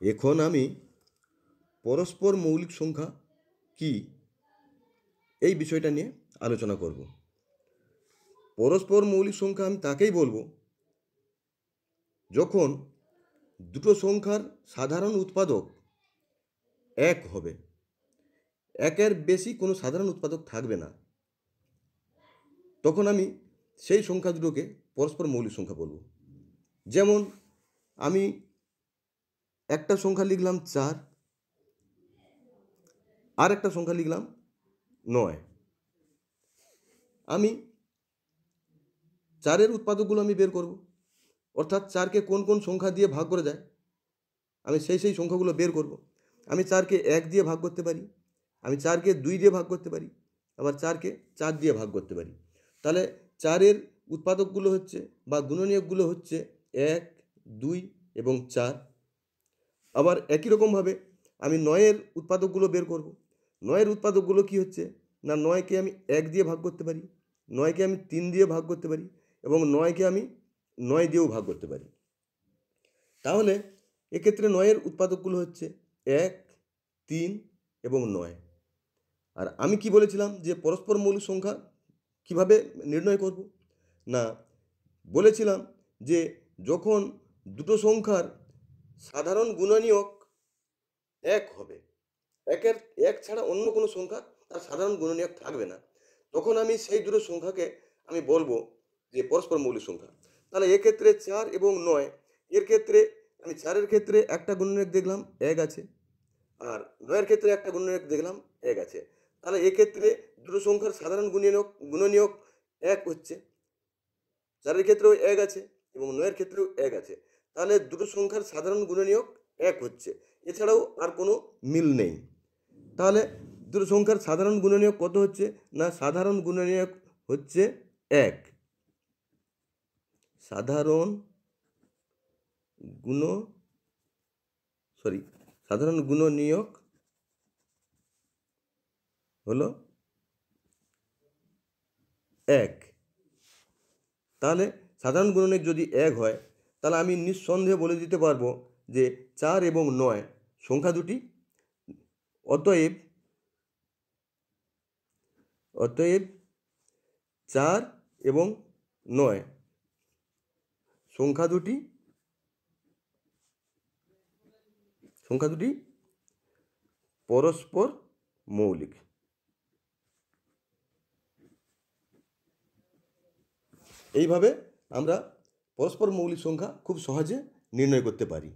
এখন আমি পরস্পর মৌলিক সংখ্যা কি এই বিষয়টা নিয়ে আলোচনা করব। পরস্পর মৌলিক সংখ্যা আমি তাকেই বলবো যখন দুটো সংখ্যার সাধারণ উৎপাদক এক হবে, একের বেশি কোনো সাধারণ উৎপাদক থাকবে না, তখন আমি সেই সংখ্যা দুটোকে পরস্পর মৌলিক সংখ্যা বলবো। যেমন আমি একটা সংখ্যা লিখলাম 4, আর একটা সংখ্যা লিখলাম 9। আমি 4-এর উৎপাদকগুলো আমি বের করব, অর্থাৎ 4কে কোন কোন সংখ্যা দিয়ে ভাগ করে যায় আমি সেই সংখ্যাগুলো বের করব। আমি 4কে 1 দিয়ে ভাগ করতে পারি, আমি 4কে 2 দিয়ে ভাগ করতে পারি, আবার 4কে 4 দিয়ে ভাগ করতে পারি। তাহলে 4-এর উৎপাদকগুলো হচ্ছে বা গুণনীয়কগুলো হচ্ছে 1, 2 এবং 4। আবার একই রকমভাবে আমি 9-এর উৎপাদকগুলো বের করব। 9-এর উৎপাদকগুলো কি হচ্ছে না, 9কে আমি 1 দিয়ে ভাগ করতে পারি, 9কে আমি 3 দিয়ে ভাগ করতে পারি এবং 9কে আমি 9 দিয়েও ভাগ করতে পারি। তাহলে এক্ষেত্রে 9-এর উৎপাদকগুলো হচ্ছে 1, 3 এবং 9। আর আমি কি বলেছিলাম যে পরস্পর মৌলিক সংখ্যা কিভাবে নির্ণয় করব? না, বলেছিলাম যে যখন দুটো সংখ্যার সাধারণ গুণনীয়ক এক হবে, এক ছাড়া অন্য কোনো সংখ্যা তার সাধারণ গুণনীয়ক থাকবে না, তখন আমি সেই দুটো সংখ্যাকে আমি বলবো যে পরস্পর মৌলিক সংখ্যা। তাহলে এক্ষেত্রে 4 এবং 9 এর ক্ষেত্রে আমি 4-এর ক্ষেত্রে একটা গুণনীয়ক দেখলাম 1 আছে, আর 9-এর ক্ষেত্রে একটা গুণনীয়ক দেখলাম 1 আছে। তাহলে এক্ষেত্রে দুটো সংখ্যার সাধারণ গুণনীয়ক 1 হচ্ছে, 4-এর ক্ষেত্রেও 1 আছে এবং 9-এর ক্ষেত্রেও 1 আছে। তাহলে দুটো সংখ্যার সাধারণ গুণনীয়ক 1 হচ্ছে, এছাড়াও আর কোনো মিল নেই। তাহলে দুটো সংখ্যার সাধারণ গুণনীয়ক কত হচ্ছে না, সাধারণ গুণনীয়ক হচ্ছে 1। সাধারণ গুণনীয়ক হলো 1। তাহলে সাধারণ গুণনীয়ক যদি 1 হয়, তাহলে আমি নিঃসন্দেহে বলে দিতে পারবো যে 4 এবং 9 সংখ্যা দুটি, অতএব 4 এবং 9 সংখ্যা দুটি পরস্পর মৌলিক। এইভাবে আমরা পরস্পর মৌলিক সংখ্যা খুব সহজে নির্ণয় করতে পারি।